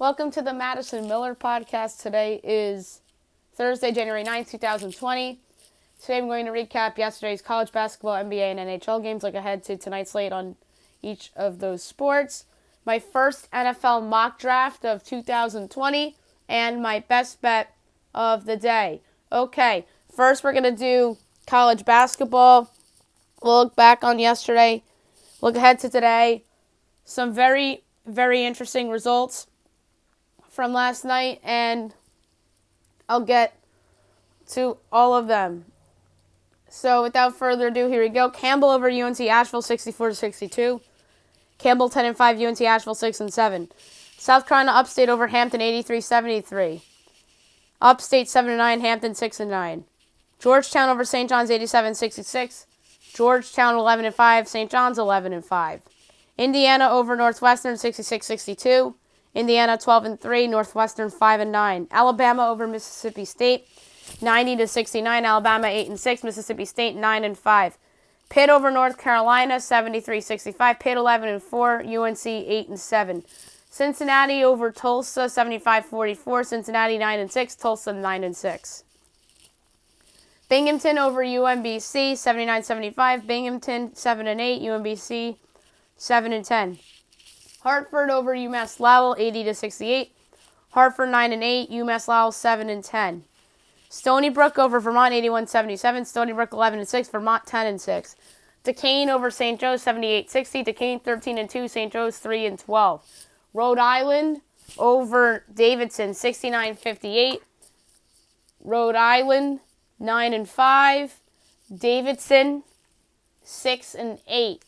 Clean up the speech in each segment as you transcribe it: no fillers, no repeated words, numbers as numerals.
Welcome to the Madison Miller podcast. Today is Thursday, January 9th, 2020. Today I'm going to recap yesterday's college basketball, NBA, and NHL games, look ahead to tonight's slate on each of those sports, my first NFL mock draft of 2020, and my best bet of the day. Okay, first we're going to do college basketball. We'll look back on yesterday, look ahead to today. Some very, very interesting results from last night, and I'll get to all of them. So without further ado, here we go. Campbell over UNC Asheville 64-62. Campbell 10-5, UNC Asheville 6-7. South Carolina Upstate over Hampton 83-73. Upstate 7-9, Hampton 6-9. Georgetown over St. John's 87-66. Georgetown 11-5, St. John's 11-5. Indiana over Northwestern 66-62. Indiana 12-3, Northwestern 5-9. Alabama over Mississippi State 90-69. Alabama 8-6, Mississippi State 9-5. Pitt over North Carolina 73-65. Pitt 11-4, UNC 8-7. Cincinnati over Tulsa 75-44. Cincinnati 9-6, Tulsa 9-6. Binghamton over UMBC 79-75. Binghamton 7-8, UMBC 7-10. Hartford over UMass Lowell 80-68. Hartford 9-8, UMass Lowell 7-10. Stony Brook over Vermont 81-77. Stony Brook 11-6, Vermont 10-6. Duquesne over St. Joe's 78-60. Duquesne 13-2, St. Joe's 3-12. Rhode Island over Davidson 69-58. Rhode Island 9-5. Davidson 6-8.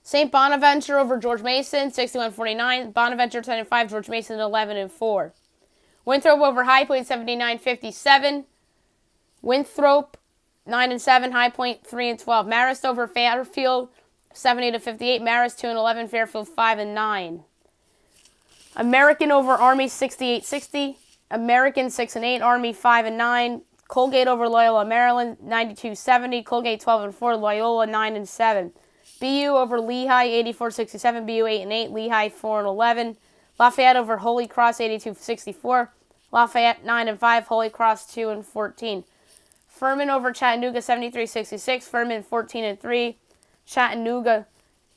St. Bonaventure over George Mason, 61-49. Bonaventure 10-5, George Mason 11-4. Winthrop over High Point, 79-57. Winthrop 9-7, High Point 3-12. Marist over Fairfield, 70-58. Marist 2-11, Fairfield 5-9. American over Army, 68-60. American 6-8, Army 5-9. Colgate over Loyola Maryland, 92-70. Colgate 12-4, Loyola 9-7. BU over Lehigh, 84-67. BU 8-8. Lehigh 4-11. Lafayette over Holy Cross, 82-64. Lafayette 9-5. Holy Cross 2-14. Furman over Chattanooga, 73-66. Furman 14-3. Chattanooga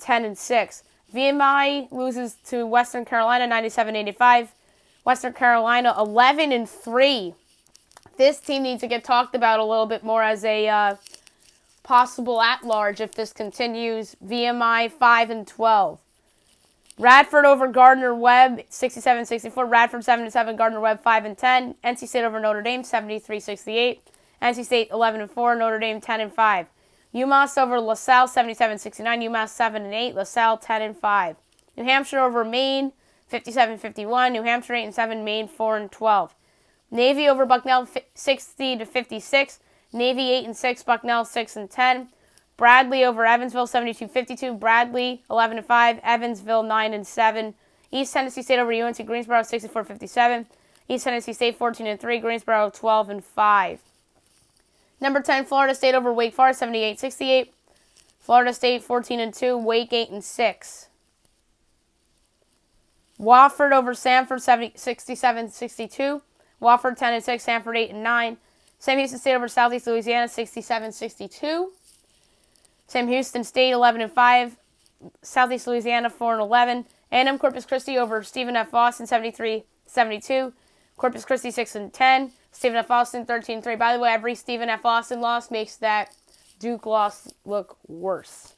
10-6. VMI loses to Western Carolina, 97-85. Western Carolina 11-3. This team needs to get talked about a little bit more as a possible at-large if this continues. VMI 5-12. Radford over Gardner-Webb 67-64. Radford 7-7. Gardner-Webb 5-10. NC State over Notre Dame 73-68. NC State 11-4. Notre Dame 10-5. UMass over LaSalle 77-69. UMass 7-8. LaSalle 10-5. New Hampshire over Maine 57-51. New Hampshire 8-7. Maine 4-12. Navy over Bucknell 60-56. Navy 8-6, Bucknell 6-10. Bradley over Evansville 72-52. Bradley 11-5. Evansville 9-7. East Tennessee State over UNC Greensboro 64-57. East Tennessee State 14-3. Greensboro 12-5. Number 10, Florida State over Wake Forest 78-68. Florida State 14-2. Wake 8-6. Wofford over Samford 67-62. Wofford 10-6. Samford 8-9. Sam Houston State over Southeast Louisiana, 67-62. Sam Houston State, 11-5. Southeast Louisiana, 4-11. A&M Corpus Christi over Stephen F. Austin, 73-72. Corpus Christi, 6-10. Stephen F. Austin, 13-3. By the way, every Stephen F. Austin loss makes that Duke loss look worse.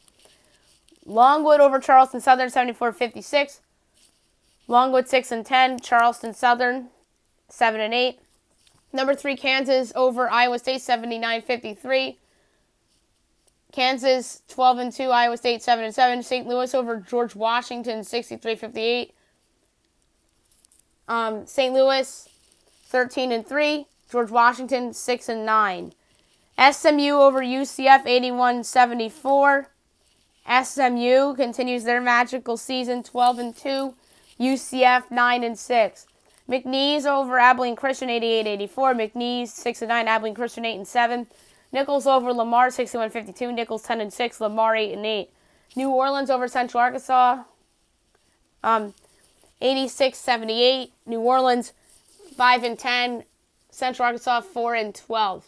Longwood over Charleston Southern, 74-56. Longwood, 6-10. Charleston Southern, 7-8. Number 3, Kansas over Iowa State, 79-53. Kansas, 12-2. Iowa State, 7-7. St. Louis over George Washington, 63-58. St. Louis, 13-3. George Washington, 6-9. SMU over UCF, 81-74. SMU continues their magical season, 12-2. UCF, 9-6. McNeese over Abilene Christian, 88-84. McNeese 6-9. Abilene Christian 8-7. Nichols over Lamar, 61-52. Nichols 10-6. Lamar 8-8. New Orleans over Central Arkansas. 86-78. New Orleans 5-10. Central Arkansas 4-12.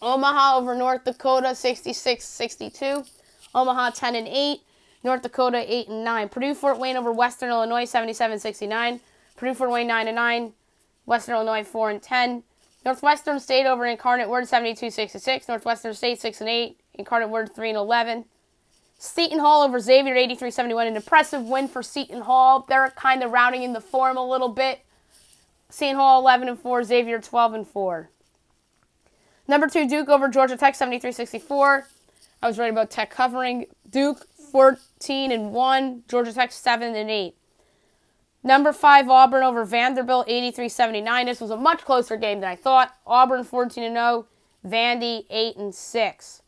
Omaha over North Dakota 66-62. Omaha 10-8. North Dakota 8-9. Purdue Fort Wayne over Western Illinois 77-69. Purdue Fort Wayne 9-9. Western Illinois 4-10. Northwestern State over Incarnate Word 72-66. Northwestern State 6-8. Incarnate Word 3-11. Seton Hall over Xavier 83-71. An impressive win for Seton Hall. They're kind of rounding in the form a little bit. Seton Hall 11-4. Xavier 12-4. Number 2, Duke over Georgia Tech 73-64. I was right about Tech covering. Duke 14-1. Georgia Tech 7-8. Number 5, Auburn over Vanderbilt 83-79. This was a much closer game than I thought. Auburn 14-0. Vandy 8-6.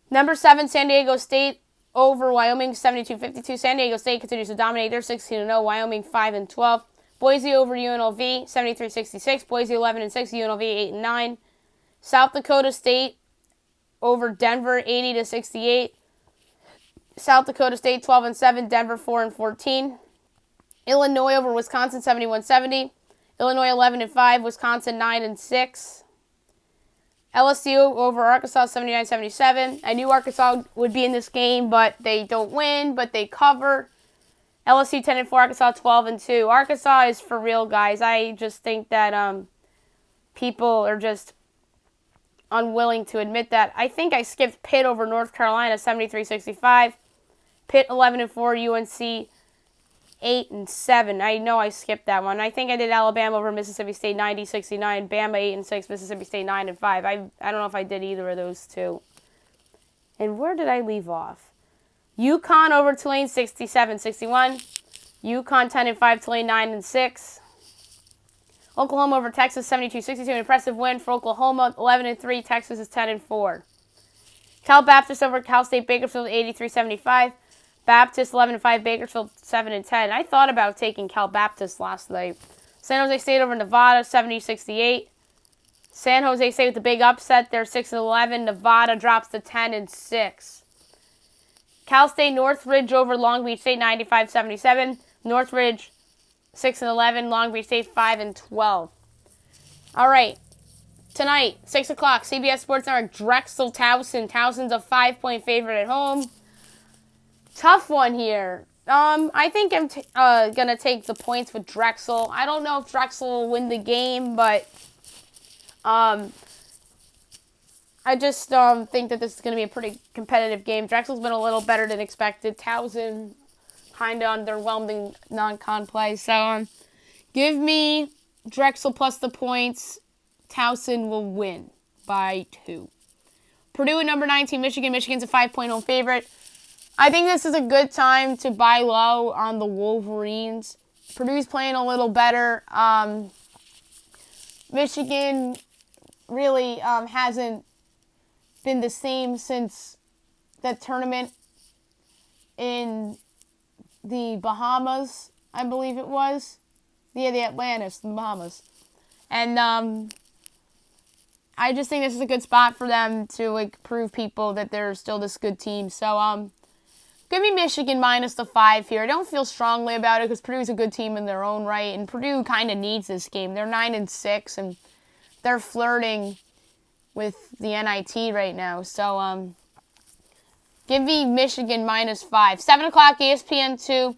Number 7, San Diego State over Wyoming 72-52. San Diego State continues to dominate. They're 16-0. Wyoming 5-12. Boise over UNLV 73-66. Boise 11-6. UNLV 8-9. South Dakota State over Denver 80-68. South Dakota State 12-7. Denver 4-14. Illinois over Wisconsin 71-70. Illinois 11-5. Wisconsin 9-6. LSU over Arkansas 79-77. I knew Arkansas would be in this game, but they don't win, but they cover. LSU 10-4. Arkansas 12-2. Arkansas is for real, guys. I just think that people are just unwilling to admit that. I think I skipped Pitt over North Carolina 73-65. Pitt 11-4. UNC 8-7. I know I skipped that one. I think I did Alabama over Mississippi State 90-69. Bama 8-6. Mississippi State 9-5. I don't know if I did either of those two. And where did I leave off? UConn over Tulane 67-61. UConn 10-5. Tulane 9-6. Oklahoma over Texas 72-62. An impressive win for Oklahoma 11-3. Texas is 10-4. Cal Baptist over Cal State Bakersfield 83-75. Baptist 11-5, Bakersfield 7-10. I thought about taking Cal Baptist last night. San Jose State over Nevada 70-68. San Jose State with the big upset. They're 6-11. Nevada drops to 10-6. Cal State Northridge over Long Beach State 95-77. Northridge 6-11. Long Beach State 5-12. All right. Tonight, 6 o'clock, CBS Sports Network, Drexel Towson. Towson's a 5-point favorite at home. Tough one here. I think I'm going to take the points with Drexel. I don't know if Drexel will win the game, but I just think that this is going to be a pretty competitive game. Drexel's been a little better than expected. Towson kind of underwhelming non-con play. So give me Drexel plus the points. Towson will win by 2. Purdue at number 19, Michigan. Michigan's a 5-point home favorite. I think this is a good time to buy low on the Wolverines. Purdue's playing a little better. Michigan really hasn't been the same since that tournament in the Bahamas, I believe it was. Yeah, the Atlantis, the Bahamas. And I just think this is a good spot for them to prove people that they're still this good team. So give me Michigan minus the 5 here. I don't feel strongly about it because Purdue's a good team in their own right, and Purdue kind of needs this game. They're 9-6, and they're flirting with the NIT right now. So give me Michigan minus 5. 7 o'clock, ESPN 2.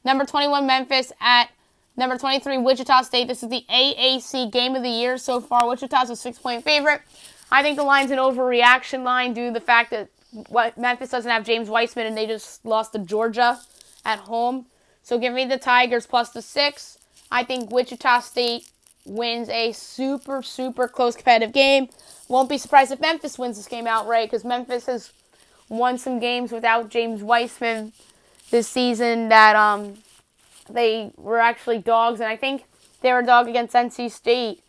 Number 21, Memphis at number 23, Wichita State. This is the AAC game of the year so far. Wichita's a 6-point favorite. I think the line's an overreaction line due to the fact that Memphis doesn't have James Weissman, and they just lost to Georgia at home. So give me the Tigers plus the 6. I think Wichita State wins a super, super close competitive game. Won't be surprised if Memphis wins this game outright because Memphis has won some games without James Weissman this season that they were actually dogs. And I think they were a dog against NC State.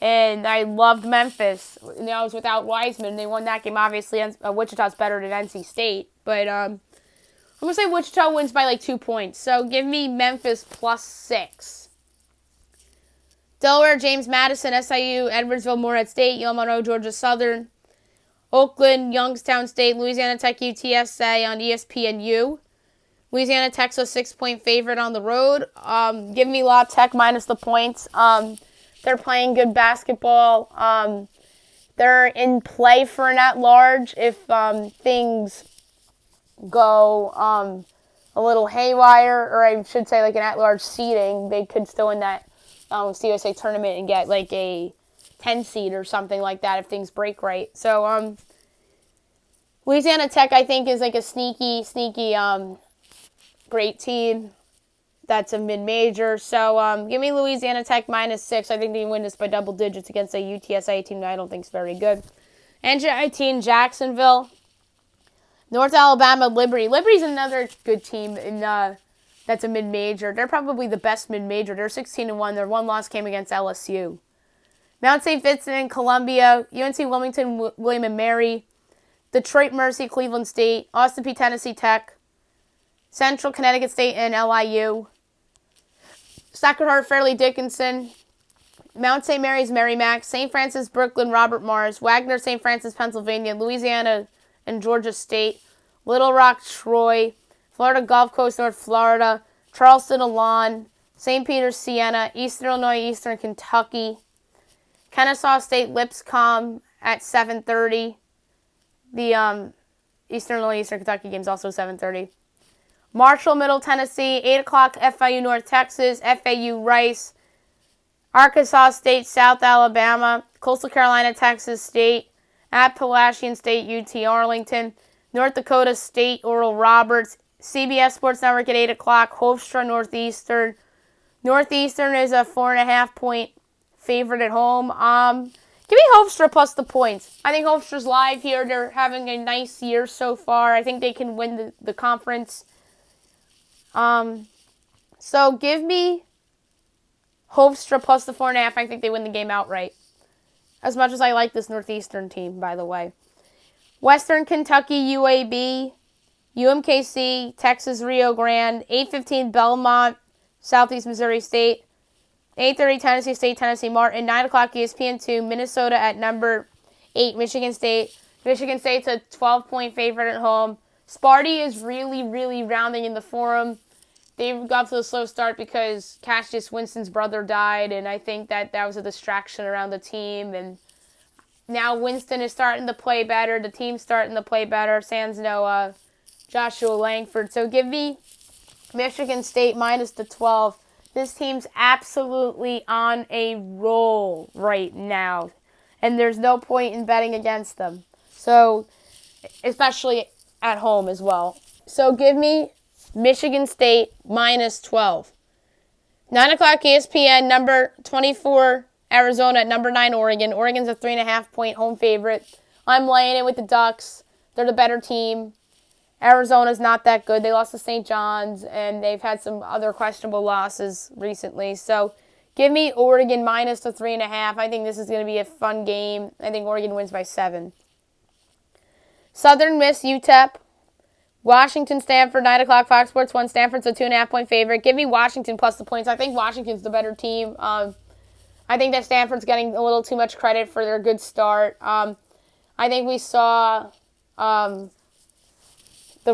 And I loved Memphis. You know, it was without Wiseman. They won that game. Obviously, Wichita's better than NC State. But I'm going to say Wichita wins by 2 points. So give me Memphis plus 6. Delaware, James Madison, SIU, Edwardsville, Morehead State, Yale Monroe, Georgia Southern, Oakland, Youngstown State, Louisiana Tech, UTSA on ESPNU. Louisiana Tech's a 6-point favorite on the road. Give me La Tech minus the points. They're playing good basketball. They're in play for an at-large if things go a little haywire, or I should say like an at-large seeding. They could still win that CUSA tournament and get like a 10 seed or something like that if things break right. So Louisiana Tech, I think, is like a sneaky great team. That's a mid-major. So give me Louisiana Tech -6. I think they win this by double digits against a UTSA team that I don't think is very good. NJIT Jacksonville. North Alabama Liberty. Liberty's another good team that's a mid-major. They're probably the best mid-major. They're 16-1. Their one loss came against LSU. Mount St. Vincent and Columbia. UNC Wilmington, William and Mary. Detroit Mercy, Cleveland State. Austin Peay, Tennessee Tech. Central Connecticut State and LIU. Sacred Heart, Fairleigh Dickinson. Mount St. Mary's, Merrimack. St. Francis, Brooklyn, Robert Morris. Wagner, St. Francis, Pennsylvania. Louisiana and Georgia State. Little Rock, Troy. Florida Gulf Coast, North Florida. Charleston, Elan. St. Peter's, Siena. Eastern Illinois, Eastern Kentucky. Kennesaw State, Lipscomb at 7:30. The Eastern Illinois, Eastern Kentucky game is also 7:30. Marshall, Middle Tennessee, 8 o'clock, FIU, North Texas, FAU, Rice, Arkansas State, South Alabama, Coastal Carolina, Texas State, Appalachian State, UT Arlington, North Dakota State, Oral Roberts, CBS Sports Network at 8 o'clock, Hofstra, Northeastern. Northeastern is a 4.5-point favorite at home. Give me Hofstra plus the points. I think Hofstra's live here. They're having a nice year so far. I think they can win the conference. So give me Hofstra plus the 4.5. I think they win the game outright. As much as I like this Northeastern team, by the way. Western Kentucky, UAB, UMKC, Texas, Rio Grande, 8:15 Belmont, Southeast Missouri State, 8:30 Tennessee State, Tennessee Martin, 9 o'clock ESPN2, Minnesota at number 8, Michigan State. Michigan State's a 12-point favorite at home. Sparty is really, really rounding in the Forum. They got to a slow start because Cassius Winston's brother died, and I think that was a distraction around the team. And now Winston is starting to play better. The team's starting to play better. Sans no Joshua Langford. So give me Michigan State minus the 12. This team's absolutely on a roll right now, and there's no point in betting against them. So, especially at home as well. So give me Michigan State minus 12. 9 o'clock ESPN, number 24 Arizona at number 9 Oregon. Oregon's a 3.5-point home favorite. I'm laying it with the Ducks. They're the better team. Arizona's not that good. They lost to St. John's, and they've had some other questionable losses recently. So give me Oregon minus the 3.5. I think this is going to be a fun game. I think Oregon wins by 7. Southern Miss, UTEP. Washington, Stanford, 9 o'clock, Fox Sports 1. Stanford's a 2.5-point favorite. Give me Washington plus the points. I think Washington's the better team. I think that Stanford's getting a little too much credit for their good start. I think we saw the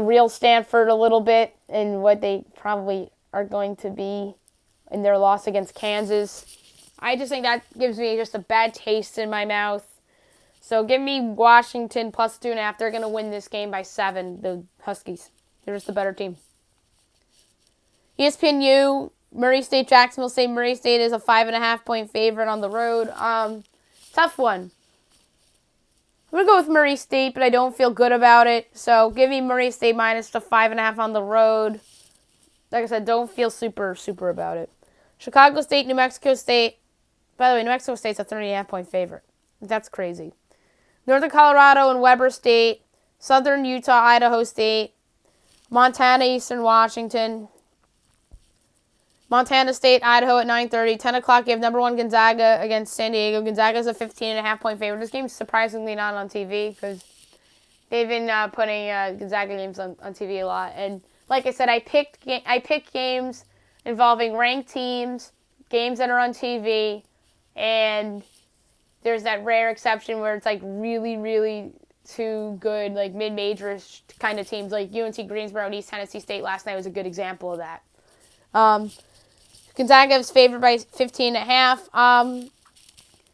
real Stanford a little bit in what they probably are going to be in their loss against Kansas. I just think that gives me just a bad taste in my mouth. So give me Washington plus 2.5. They're going to win this game by 7, the Huskies. They're just the better team. ESPNU, Murray State, Jacksonville State. Murray State is a 5.5-point favorite on the road. Tough one. I'm going to go with Murray State, but I don't feel good about it. So give me Murray State minus the 5.5 on the road. Like I said, don't feel super about it. Chicago State, New Mexico State. By the way, New Mexico State's a 30.5-point favorite. That's crazy. Northern Colorado and Weber State. Southern Utah, Idaho State. Montana, Eastern Washington. Montana State, Idaho at 9:30. 10 o'clock, you have number 1 Gonzaga against San Diego. Gonzaga's a 15.5-point favorite. This game's surprisingly not on TV because they've been putting Gonzaga games on TV a lot. And like I said, I picked games involving ranked teams, games that are on TV, and there's that rare exception where it's like really, really two good, like, mid-major-ish kind of teams. Like UNC Greensboro and East Tennessee State last night was a good example of that. Gonzaga is favored by 15.5.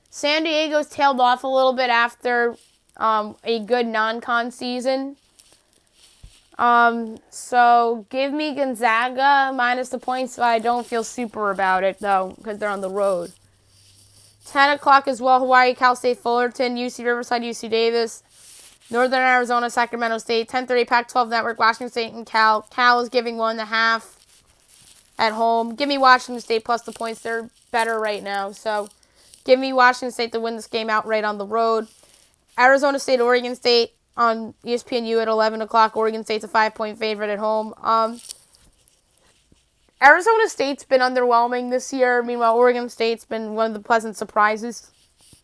San Diego's tailed off a little bit after a good non-con season. So give me Gonzaga minus the points, but I don't feel super about it, though, because they're on the road. 10 o'clock as well, Hawaii, Cal State, Fullerton, UC Riverside, UC Davis, Northern Arizona, Sacramento State, 10:30 Pac-12 Network, Washington State and Cal. Cal is giving 1.5 at home. Give me Washington State plus the points. They're better right now, so give me Washington State to win this game outright on the road. Arizona State, Oregon State on ESPNU at 11 o'clock. Oregon State's a 5-point favorite at home. Arizona State's been underwhelming this year. Meanwhile, Oregon State's been one of the pleasant surprises.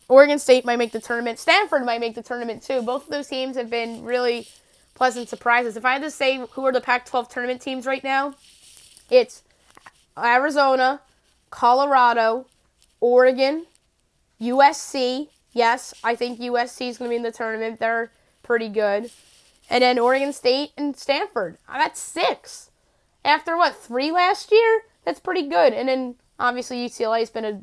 Oregon State might make the tournament. Stanford might make the tournament, too. Both of those teams have been really pleasant surprises. If I had to say who are the Pac-12 tournament teams right now, it's Arizona, Colorado, Oregon, USC. Yes, I think USC is going to be in the tournament. They're pretty good. And then Oregon State and Stanford. That's 6. After, 3 last year? That's pretty good. And then, obviously, UCLA's been a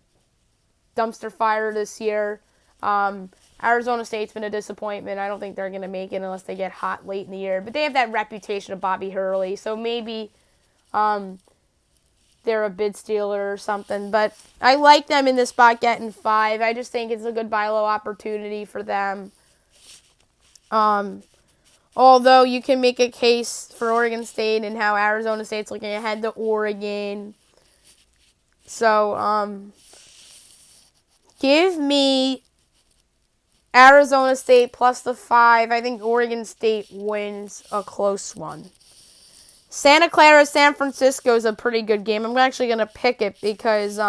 dumpster fire this year. Arizona State's been a disappointment. I don't think they're going to make it unless they get hot late in the year. But they have that reputation of Bobby Hurley, so maybe they're a bid stealer or something. But I like them in this spot getting 5. I just think it's a good buy low opportunity for them. Although you can make a case for Oregon State and how Arizona State's looking ahead to Oregon. So, give me Arizona State plus the 5. I think Oregon State wins a close one. Santa Clara, San Francisco is a pretty good game. I'm actually going to pick it because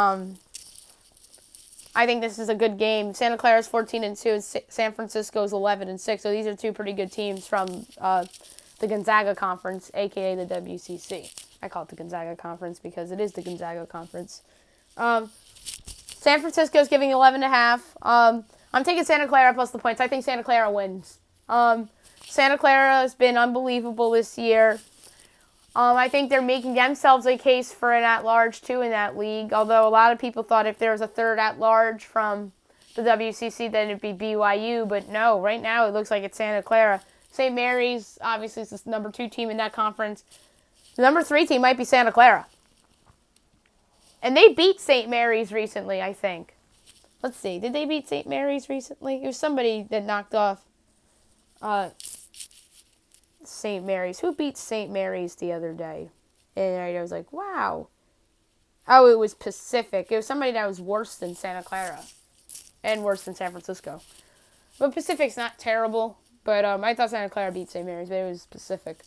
I think this is a good game. Santa Clara is 14-2 and San Francisco is 11-6. So these are two pretty good teams from the Gonzaga Conference, a.k.a. the WCC. I call it the Gonzaga Conference because it is the Gonzaga Conference. San Francisco is giving 11.5. I'm taking Santa Clara plus the points. I think Santa Clara wins. Santa Clara has been unbelievable this year. I think they're making themselves a case for an at-large, too, in that league. Although a lot of people thought if there was a third at-large from the WCC, then it'd be BYU. But no, right now it looks like it's Santa Clara. St. Mary's, obviously, is the number 2 team in that conference. The number 3 team might be Santa Clara. And they beat St. Mary's recently, I think. Let's see. Did they beat St. Mary's recently? It was somebody that knocked off St. Mary's. Who beat St. Mary's the other day? And I was like, wow. Oh, it was Pacific. It was somebody that was worse than Santa Clara. And worse than San Francisco. But Pacific's not terrible. But I thought Santa Clara beat St. Mary's. But it was Pacific.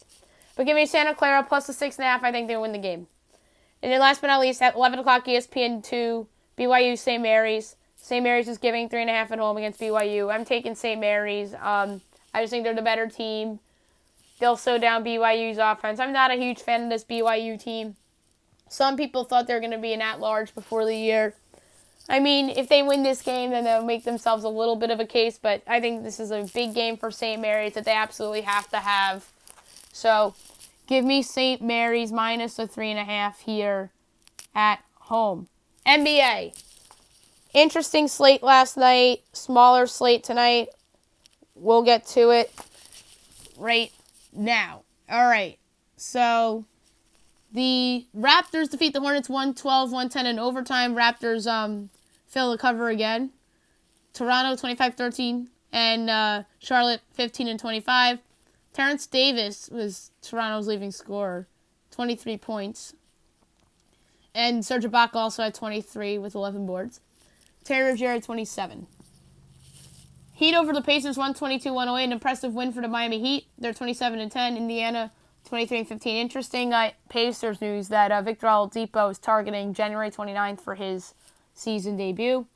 But give me Santa Clara plus the 6.5. I think they win the game. And then last but not least, at 11 o'clock ESPN2, BYU, St. Mary's. St. Mary's is giving 3.5 at home against BYU. I'm taking St. Mary's. I just think they're the better team. They'll slow down BYU's offense. I'm not a huge fan of this BYU team. Some people thought they were going to be an at-large before the year. I mean, if they win this game, then they'll make themselves a little bit of a case. But I think this is a big game for St. Mary's that they absolutely have to have. So, give me St. Mary's minus the 3.5 here at home. NBA. Interesting slate last night. Smaller slate tonight. We'll get to it right now. All right. So, the Raptors defeat the Hornets 112-110 in overtime. Raptors fail to cover again. Toronto 25-13 and Charlotte 15-25. Terrence Davis was Toronto's leading scorer, 23 points. And Serge Ibaka also had 23 with 11 boards. Terry Rozier had 27. Heat over the Pacers 122-108, an impressive win for the Miami Heat. They're 27-10. Indiana 23-15. Interesting Pacers news that Victor Oladipo is targeting January 29th for his season debut.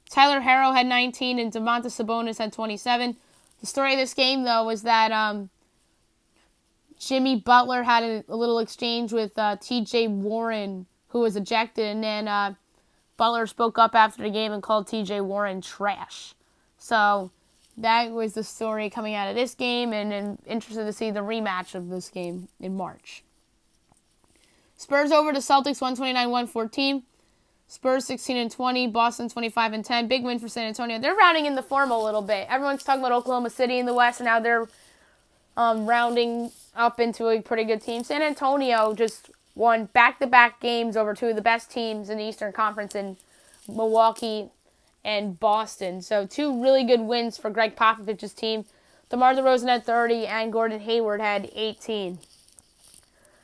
Tyler Herro had 19 and Domantas Sabonis had 27. The story of this game, though, was that Jimmy Butler had a little exchange with T.J. Warren, who was ejected, and then Butler spoke up after the game and called T.J. Warren trash. So that was the story coming out of this game, and I'm interested to see the rematch of this game in March. Spurs over the Celtics 129-114. Spurs 16-20, Boston 25-10. Big win for San Antonio. They're rounding in the form a little bit. Everyone's talking about Oklahoma City in the West, and now they're rounding up into a pretty good team. San Antonio just won back-to-back games over two of the best teams in the Eastern Conference in Milwaukee and Boston. So two really good wins for Greg Popovich's team. DeMar DeRozan had 30 and Gordon Hayward had 18.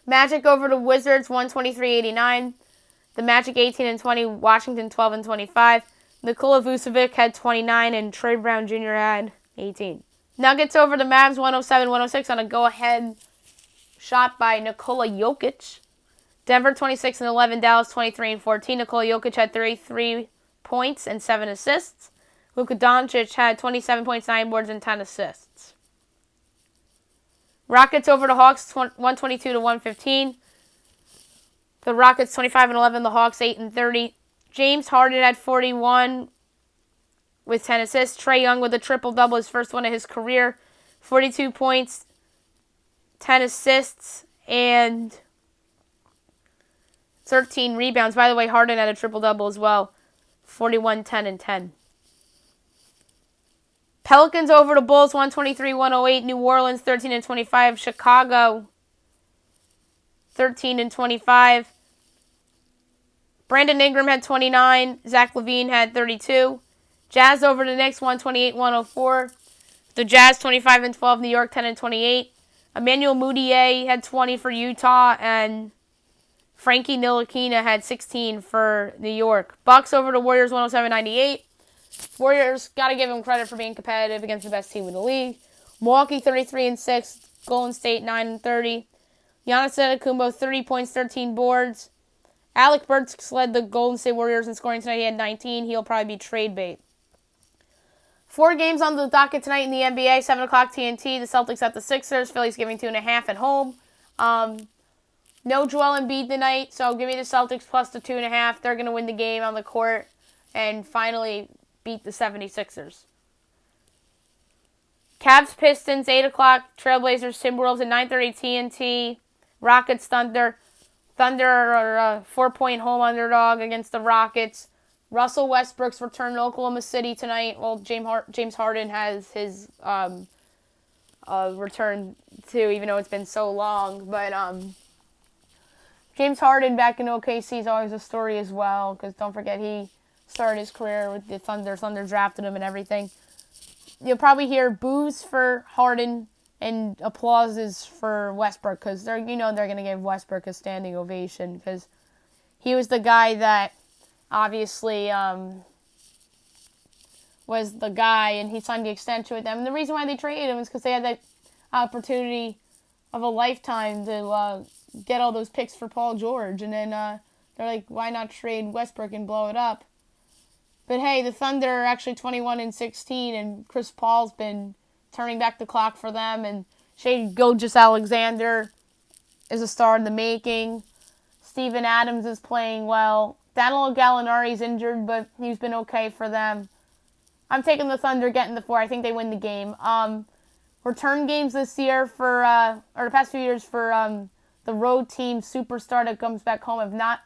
Magic over the Wizards 123-89. The Magic 18-20, Washington 12-25. Nikola Vucevic had 29 and Trey Brown Jr. had 18. Nuggets over the Mavs 107-106 on a go-ahead shot by Nikola Jokic. Denver 26-11, Dallas 23-14. Nikola Jokic had 33 points and 7 assists. Luka Doncic had 27 points, 9 boards, and 10 assists. Rockets over the Hawks 122-115. The Rockets 25-11, the Hawks 8-30. James Harden had 41 with 10 assists. Trae Young with a triple-double, his first one of his career. 42 points, 10 assists, and 13 rebounds. By the way, Harden had a triple-double as well. 41, 10, and 10. Pelicans over the Bulls 123-108. New Orleans 13-25. Chicago 13-25. Brandon Ingram had 29. Zach LaVine had 32. Jazz over the Knicks 128-104. The Jazz 25-12. New York 10-28. Emmanuel Mudiay had 20 for Utah, and Frankie Ntilikina had 16 for New York. Bucks over the Warriors 107-98. Warriors, got to give them credit for being competitive against the best team in the league. Milwaukee 33-6. Golden State 9-30. Giannis Antetokounmpo 30 points, 13 boards. Alec Burks led the Golden State Warriors in scoring tonight. He had 19. He'll probably be trade bait. 4 games on the docket tonight in the NBA. 7 o'clock TNT. The Celtics at the Sixers. Phillies giving 2.5 at home. No Joel Embiid tonight, so give me the Celtics plus the 2.5. They're going to win the game on the court and finally beat the 76ers. Cavs Pistons 8 o'clock. Trailblazers Timberwolves at 9:30 TNT. Rockets Thunder. Thunder are a 4-point home underdog against the Rockets. Russell Westbrook's return to Oklahoma City tonight. Well, James Harden has his return too, even though it's been so long. But James Harden back in OKC is always a story as well, because don't forget he started his career with the Thunder. Thunder drafted him and everything. You'll probably hear boos for Harden and applauses for Westbrook, because they're going to give Westbrook a standing ovation, because he was the guy that obviously was the guy, and he signed the extension with them. And the reason why they traded him is because they had that opportunity of a lifetime to get all those picks for Paul George, and then they're like, why not trade Westbrook and blow it up? But hey, the Thunder are actually 21-16, and Chris Paul's been turning back the clock for them, and Shai Gilgeous-Alexander is a star in the making. Steven Adams is playing well. Danilo Gallinari's injured, but he's been okay for them. I'm taking the Thunder getting the 4. I think they win the game. Return games this year or the past few years for the road team superstar that comes back home have not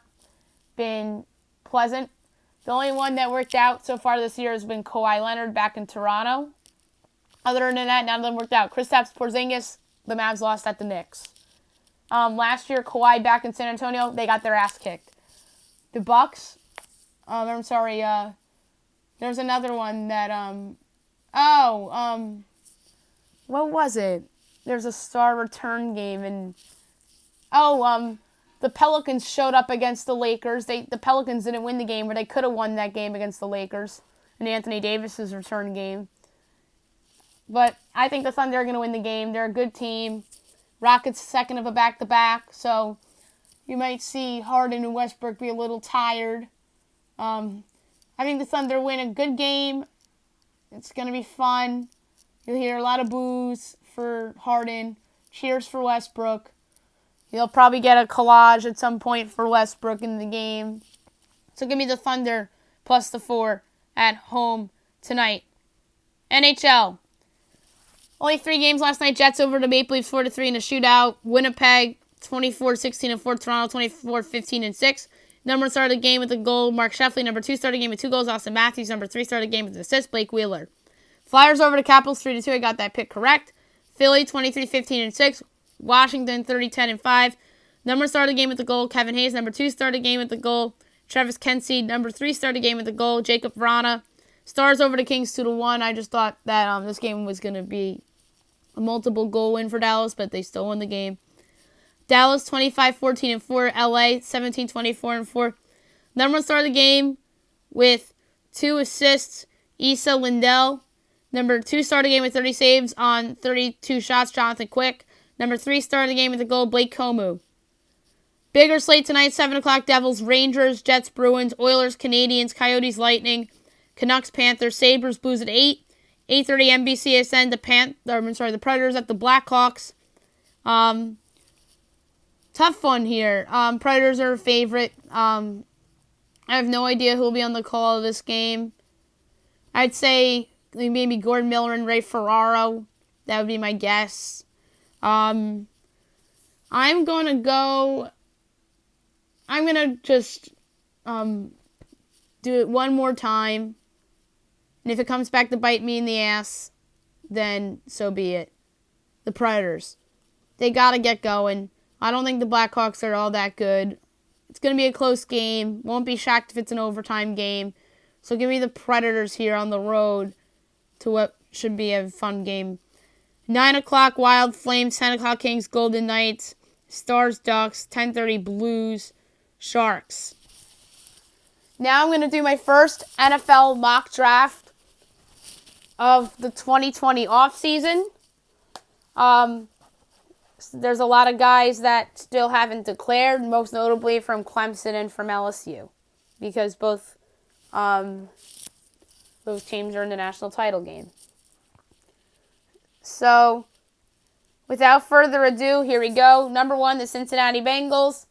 been pleasant. The only one that worked out so far this year has been Kawhi Leonard back in Toronto. Other than that, none of them worked out. Kristaps Porzingis, the Mavs lost at the Knicks. Last year, Kawhi back in San Antonio, they got their ass kicked. The Bucks, there's another one that, what was it? There's a star return game, and, the Pelicans showed up against the Lakers. The Pelicans didn't win the game, but they could have won that game against the Lakers in Anthony Davis's return game. But I think the Thunder are going to win the game. They're a good team. Rockets second of a back-to-back, so you might see Harden and Westbrook be a little tired. I think the Thunder win a good game. It's going to be fun. You'll hear a lot of boos for Harden. Cheers for Westbrook. You'll probably get a collage at some point for Westbrook in the game. So give me the Thunder plus the 4 at home tonight. NHL. Only 3 games last night. Jets over the Maple Leafs 4-3 in a shootout. Winnipeg 24-16-4. Toronto 24-15-6. Number 1 started the game with a goal, Mark Sheffley. Number 2 started the game with 2 goals, Austin Matthews. Number 3 started the game with an assist, Blake Wheeler. Flyers over the Capitals 3-2. I got that pick correct. Philly 23-15-6. Washington 30-10-5. Number 1 started the game with the goal, Kevin Hayes. Number 2 started the game with the goal, Travis Kelce. Number 3 started the game with the goal, Jacob Vrana. Stars over the Kings 2-1. I just thought that this game was going to be a multiple goal win for Dallas, but they still won the game. Dallas 25-14-4. LA 17-24-4. Number 1 started the game with 2 assists, Issa Lindell. Number 2 started the game with 30 saves on 32 shots, Jonathan Quick. Number 3 started the game with a goal, Blake Comeau. Bigger slate tonight, 7 o'clock, Devils, Rangers, Jets, Bruins, Oilers, Canadiens, Coyotes, Lightning, Canucks, Panthers, Sabres, Blues at 8. 8:30 NBCSN, the Predators at the Blackhawks. Tough one here. Predators are a favorite. I have no idea who will be on the call of this game. I'd say maybe Gordon Miller and Ray Ferraro. That would be my guess. I'm going to just do it one more time. And if it comes back to bite me in the ass, then so be it. The Predators. They got to get going. I don't think the Blackhawks are all that good. It's going to be a close game. Won't be shocked if it's an overtime game. So give me the Predators here on the road to what should be a fun game. 9 o'clock, Wild Flames. 10 o'clock, Kings, Golden Knights. Stars, Ducks. 10:30, Blues, Sharks. Now I'm going to do my first NFL mock draft of the 2020 offseason. There's a lot of guys that still haven't declared, most notably from Clemson and from LSU, because both those teams are in the national title game. So, without further ado, here we go. Number 1, the Cincinnati Bengals.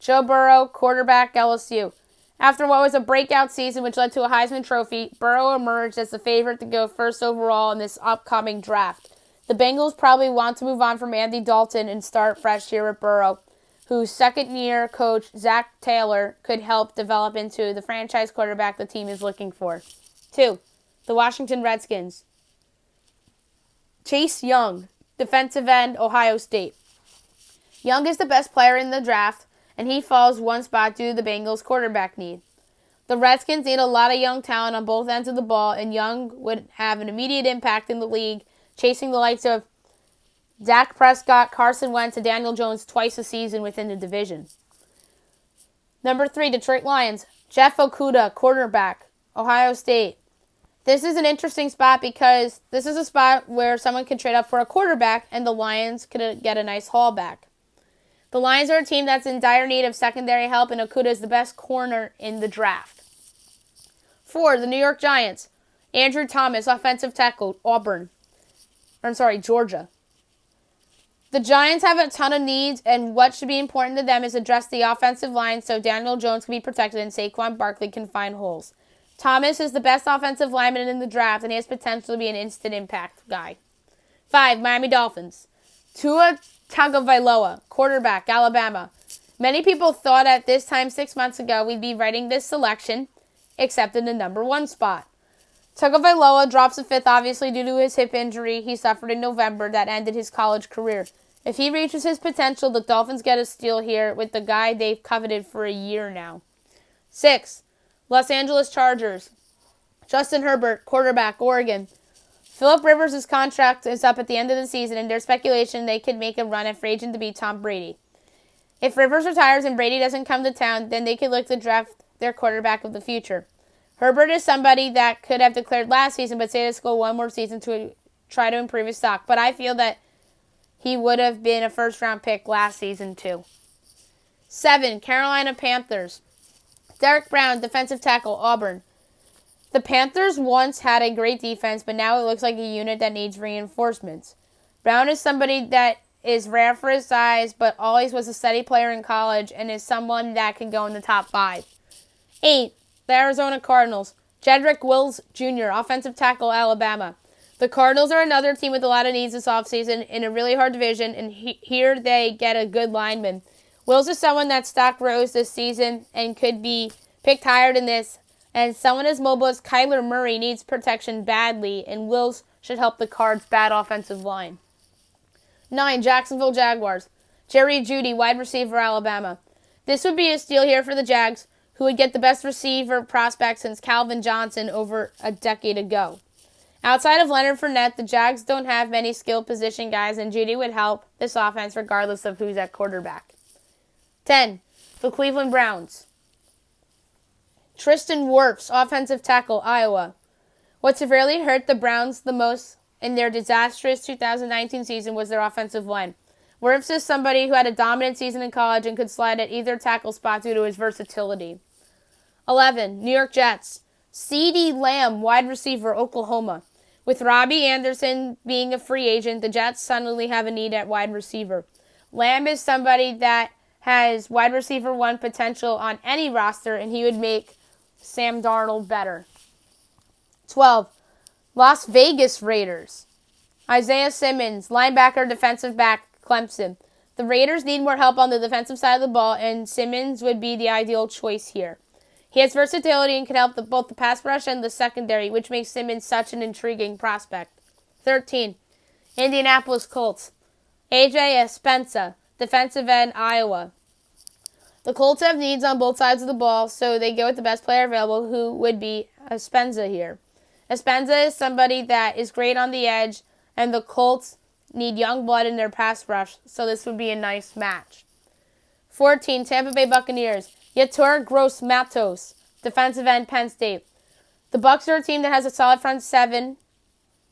Joe Burrow, quarterback, LSU. After what was a breakout season which led to a Heisman Trophy, Burrow emerged as the favorite to go first overall in this upcoming draft. The Bengals probably want to move on from Andy Dalton and start fresh here with Burrow, whose second-year coach, Zach Taylor, could help develop into the franchise quarterback the team is looking for. 2, the Washington Redskins. Chase Young, defensive end, Ohio State. Young is the best player in the draft, and he falls one spot due to the Bengals' quarterback need. The Redskins need a lot of young talent on both ends of the ball, and Young would have an immediate impact in the league, chasing the likes of Dak Prescott, Carson Wentz, and Daniel Jones twice a season within the division. Number 3, Detroit Lions. Jeff Okudah, quarterback, Ohio State. This is an interesting spot because this is a spot where someone could trade up for a quarterback, and the Lions could get a nice haul back. The Lions are a team that's in dire need of secondary help, and Okudah is the best corner in the draft. 4, the New York Giants. Andrew Thomas, offensive tackle, Georgia. The Giants have a ton of needs, and what should be important to them is address the offensive line so Daniel Jones can be protected and Saquon Barkley can find holes. Thomas is the best offensive lineman in the draft, and he has potential to be an instant impact guy. 5, Miami Dolphins. Tua Tagovailoa, quarterback, Alabama. Many people thought at this time 6 months ago we'd be writing this selection, except in the number 1 spot. Tagovailoa drops to 5th, obviously due to his hip injury he suffered in November that ended his college career. If he reaches his potential, the Dolphins get a steal here with the guy they've coveted for a year now. 6, Los Angeles Chargers. Justin Herbert, quarterback, Oregon. Phillip Rivers' contract is up at the end of the season, and there's speculation they could make a run at free agent to beat Tom Brady. If Rivers retires and Brady doesn't come to town, then they could look to draft their quarterback of the future. Herbert is somebody that could have declared last season, but stayed at school one more season to try to improve his stock. But I feel that he would have been a first-round pick last season, too. 7, Carolina Panthers. Derek Brown, defensive tackle, Auburn. The Panthers once had a great defense, but now it looks like a unit that needs reinforcements. Brown is somebody that is rare for his size, but always was a steady player in college and is someone that can go in the top 5. 8, the Arizona Cardinals. Jedrick Wills Jr., offensive tackle, Alabama. The Cardinals are another team with a lot of needs this offseason in a really hard division, and here they get a good lineman. Wills is someone that stock rose this season and could be picked higher than this, and someone as mobile as Kyler Murray needs protection badly, and Wills should help the Cards' bad offensive line. 9. Jacksonville Jaguars. Jerry Jeudy, wide receiver, Alabama. This would be a steal here for the Jags, who would get the best receiver prospect since Calvin Johnson over a decade ago. Outside of Leonard Fournette, the Jags don't have many skilled position guys, and Jeudy would help this offense regardless of who's at quarterback. 10. The Cleveland Browns. Tristan Wirfs, offensive tackle, Iowa. What severely hurt the Browns the most in their disastrous 2019 season was their offensive line. Wirfs is somebody who had a dominant season in college and could slide at either tackle spot due to his versatility. 11. New York Jets. CeeDee Lamb, wide receiver, Oklahoma. With Robbie Anderson being a free agent, the Jets suddenly have a need at wide receiver. Lamb is somebody that has wide receiver 1 potential on any roster, and he would make Sam Darnold better. 12. Las Vegas Raiders. Isaiah Simmons, linebacker, defensive back, Clemson. The Raiders need more help on the defensive side of the ball, and Simmons would be the ideal choice here. He has versatility and can help both the pass rush and the secondary, which makes Simmons such an intriguing prospect. 13. Indianapolis Colts. A.J. Espensa, defensive end, Iowa. The Colts have needs on both sides of the ball, so they go with the best player available, who would be Espensa here. Espensa is somebody that is great on the edge, and the Colts need young blood in their pass rush, so this would be a nice match. 14. Tampa Bay Buccaneers. Yetur Gross-Matos, defensive end, Penn State. The Bucs are a team that has a solid front seven,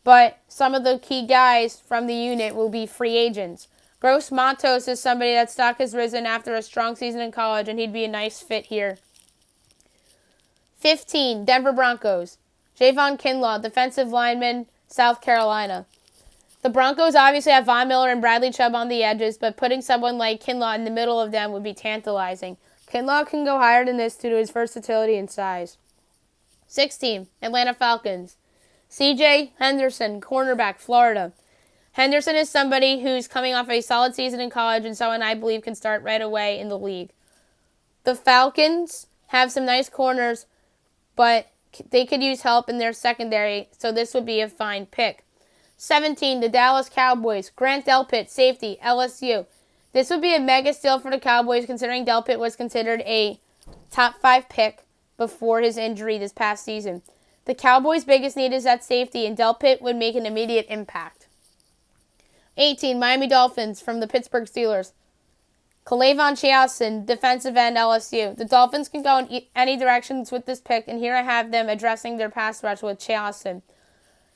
but some of the key guys from the unit will be free agents. Gross-Matos is somebody that stock has risen after a strong season in college, and he'd be a nice fit here. 15. Denver Broncos. Javon Kinlaw, defensive lineman, South Carolina. The Broncos obviously have Von Miller and Bradley Chubb on the edges, but putting someone like Kinlaw in the middle of them would be tantalizing. Kinlaw can go higher than this due to his versatility and size. 16. Atlanta Falcons. C.J. Henderson, cornerback, Florida. Henderson is somebody who's coming off a solid season in college and someone I believe can start right away in the league. The Falcons have some nice corners, but they could use help in their secondary, so this would be a fine pick. 17. The Dallas Cowboys. Grant Delpit, safety, LSU. This would be a mega steal for the Cowboys, considering Delpit was considered a top 5 pick before his injury this past season. The Cowboys' biggest need is at safety, and Delpit would make an immediate impact. 18. Miami Dolphins from the Pittsburgh Steelers. Kalavon Chiasen, defensive end, LSU. The Dolphins can go in any directions with this pick, and here I have them addressing their pass rush with Chiasen.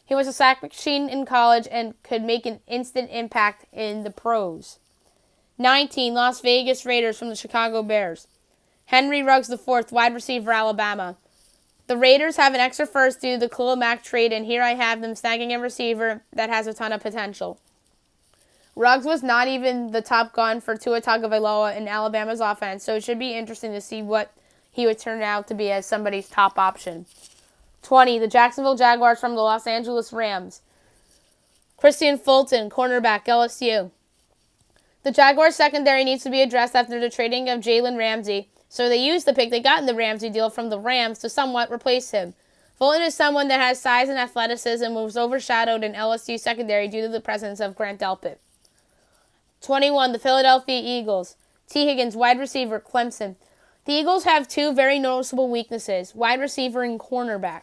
He was a sack machine in college and could make an instant impact in the pros. 19. Las Vegas Raiders from the Chicago Bears. Henry Ruggs IV, wide receiver, Alabama. The Raiders have an extra first due to the Khalil Mack trade, and here I have them snagging a receiver that has a ton of potential. Ruggs was not even the top gun for Tua Tagovailoa in Alabama's offense, so it should be interesting to see what he would turn out to be as somebody's top option. 20. The Jacksonville Jaguars from the Los Angeles Rams. Christian Fulton, cornerback, LSU. The Jaguars' secondary needs to be addressed after the trading of Jalen Ramsey, so they used the pick they got in the Ramsey deal from the Rams to somewhat replace him. Fulton is someone that has size and athleticism and was overshadowed in LSU secondary due to the presence of Grant Delpit. 21. The Philadelphia Eagles. T. Higgins, wide receiver, Clemson. The Eagles have two very noticeable weaknesses, wide receiver and cornerback.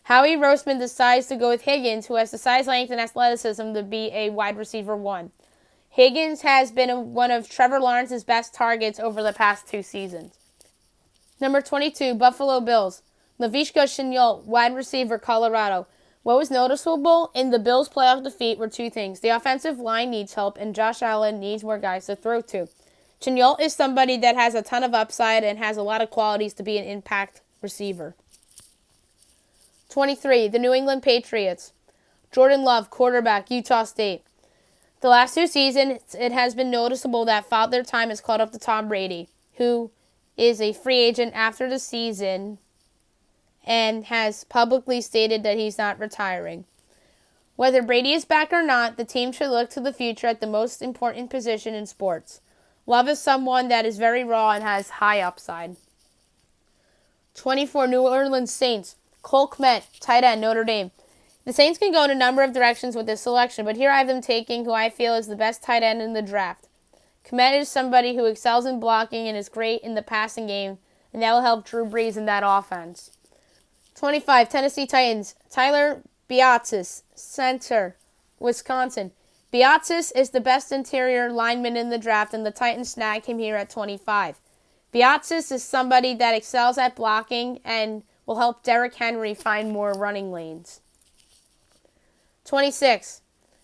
Howie Roseman decides to go with Higgins, who has the size, length, and athleticism to be a wide receiver 1. Higgins has been one of Trevor Lawrence's best targets over the past 2 seasons. Number 22, Buffalo Bills. Laviska Shenault, wide receiver, Colorado. What was noticeable in the Bills' playoff defeat were 2 things. The offensive line needs help, and Josh Allen needs more guys to throw to. Shenault is somebody that has a ton of upside and has a lot of qualities to be an impact receiver. 23, the New England Patriots. Jordan Love, quarterback, Utah State. The last 2 seasons, it has been noticeable that Father Time has caught up to Tom Brady, who is a free agent after the season and has publicly stated that he's not retiring. Whether Brady is back or not, the team should look to the future at the most important position in sports. Love is someone that is very raw and has high upside. 24, New Orleans Saints. Cole Kmet, tight end, Notre Dame. The Saints can go in a number of directions with this selection, but here I have them taking who I feel is the best tight end in the draft. Kmet is somebody who excels in blocking and is great in the passing game, and that will help Drew Brees in that offense. 25, Tennessee Titans. Tyler Biadasz, center, Wisconsin. Biadasz is the best interior lineman in the draft, and the Titans snagged him here at 25. Biadasz is somebody that excels at blocking and will help Derrick Henry find more running lanes. 26,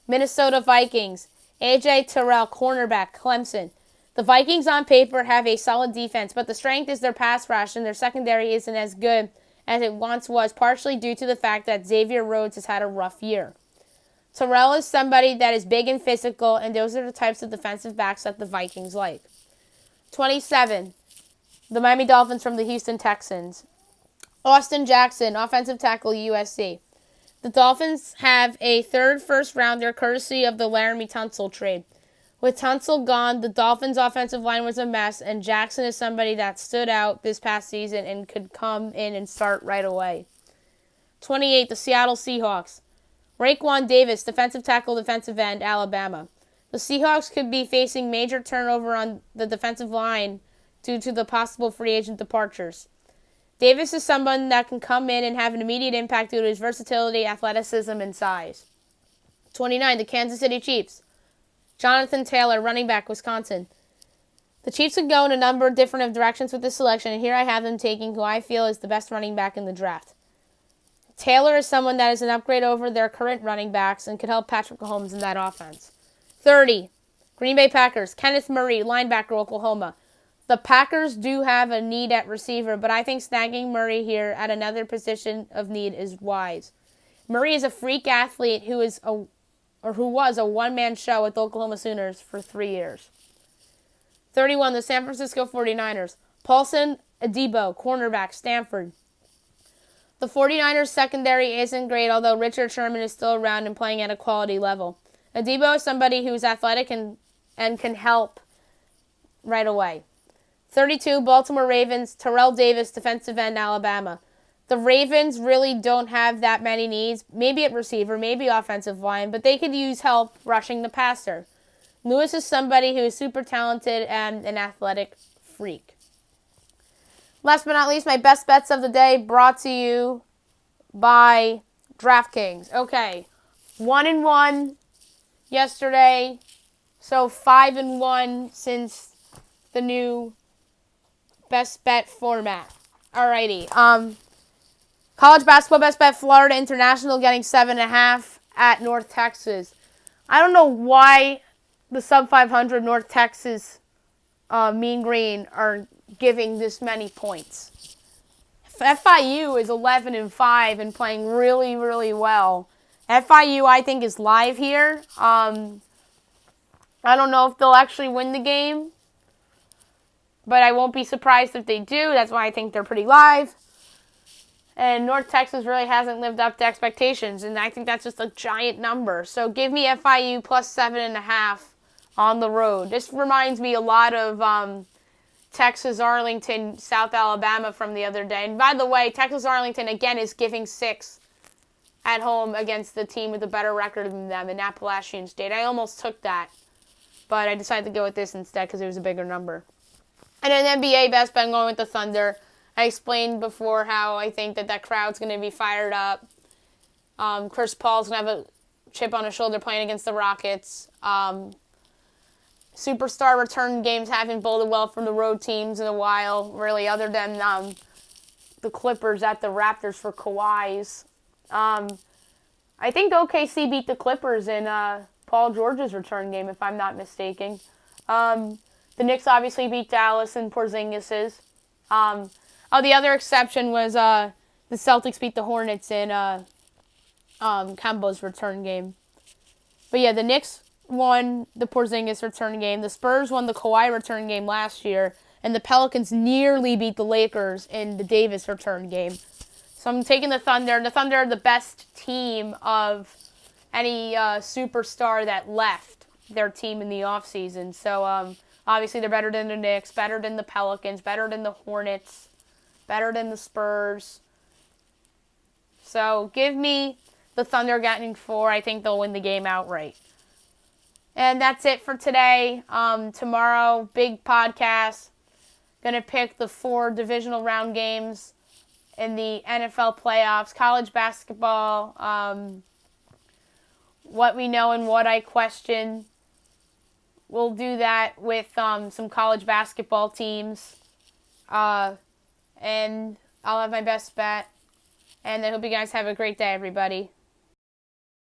Minnesota Vikings. A.J. Terrell, cornerback, Clemson. The Vikings on paper have a solid defense, but the strength is their pass rush, and their secondary isn't as good as it once was, partially due to the fact that Xavier Rhodes has had a rough year. Terrell is somebody that is big and physical, and those are the types of defensive backs that the Vikings like. 27, the Miami Dolphins from the Houston Texans. Austin Jackson, offensive tackle, USC. The Dolphins have a third first-rounder courtesy of the Laramie Tunsil trade. With Tunsil gone, the Dolphins' offensive line was a mess, and Jackson is somebody that stood out this past season and could come in and start right away. 28, the Seattle Seahawks. Raekwon Davis, defensive tackle, defensive end, Alabama. The Seahawks could be facing major turnover on the defensive line due to the possible free agent departures. Davis is someone that can come in and have an immediate impact due to his versatility, athleticism, and size. 29, the Kansas City Chiefs. Jonathan Taylor, running back, Wisconsin. The Chiefs could go in a number of different directions with this selection, and here I have them taking who I feel is the best running back in the draft. Taylor is someone that is an upgrade over their current running backs and could help Patrick Mahomes in that offense. 30, Green Bay Packers. Kenneth Murray, linebacker, Oklahoma. The Packers do have a need at receiver, but I think snagging Murray here at another position of need is wise. Murray is a freak athlete who was a one-man show with the Oklahoma Sooners for 3 years. 31, the San Francisco 49ers. Paulson Adebo, cornerback, Stanford. The 49ers secondary isn't great, although Richard Sherman is still around and playing at a quality level. Adebo is somebody who's athletic and can help right away. 32, Baltimore Ravens. Terrell Davis, defensive end, Alabama. The Ravens really don't have that many needs, maybe at receiver, maybe offensive line, but they could use help rushing the passer. Lewis is somebody who is super talented and an athletic freak. Last but not least, my best bets of the day brought to you by DraftKings. Okay, 1-1 yesterday, so 5-1 since the new best bet format. Alrighty, college basketball best bet, Florida International getting 7.5 at North Texas. I don't know why the sub 500 North Texas Mean Green are giving this many points. FIU is 11-5 and playing really, really well. FIU, I think, is live here. I don't know if they'll actually win the game, but I won't be surprised if they do. That's why I think they're pretty live. And North Texas really hasn't lived up to expectations, and I think that's just a giant number. So give me FIU plus 7.5 on the road. This reminds me a lot of Texas Arlington, South Alabama from the other day. And by the way, Texas Arlington, again, is giving 6 at home against the team with a better record than them in Appalachian State. I almost took that, but I decided to go with this instead because it was a bigger number. And an NBA best bet, I'm going with the Thunder. I explained before how I think that crowd's going to be fired up. Chris Paul's going to have a chip on his shoulder playing against the Rockets. Superstar return games haven't boded well from the road teams in a while, really, other than the Clippers at the Raptors for Kawhi's. I think OKC beat the Clippers in Paul George's return game, if I'm not mistaken. The Knicks obviously beat Dallas and Porzingis's. The other exception was the Celtics beat the Hornets in Kemba's return game. But yeah, the Knicks won the Porzingis return game. The Spurs won the Kawhi return game last year. And the Pelicans nearly beat the Lakers in the Davis return game. So I'm taking the Thunder. The Thunder are the best team of superstar that left their team in the offseason. So obviously they're better than the Knicks, better than the Pelicans, better than the Hornets, better than the Spurs. So give me the Thunder getting 4. I think they'll win the game outright. And that's it for today. Tomorrow, big podcast. Going to pick the 4 divisional round games in the NFL playoffs, college basketball, what we know and what I question. We'll do that with some college basketball teams. And I'll have my best bet. And I hope you guys have a great day, everybody.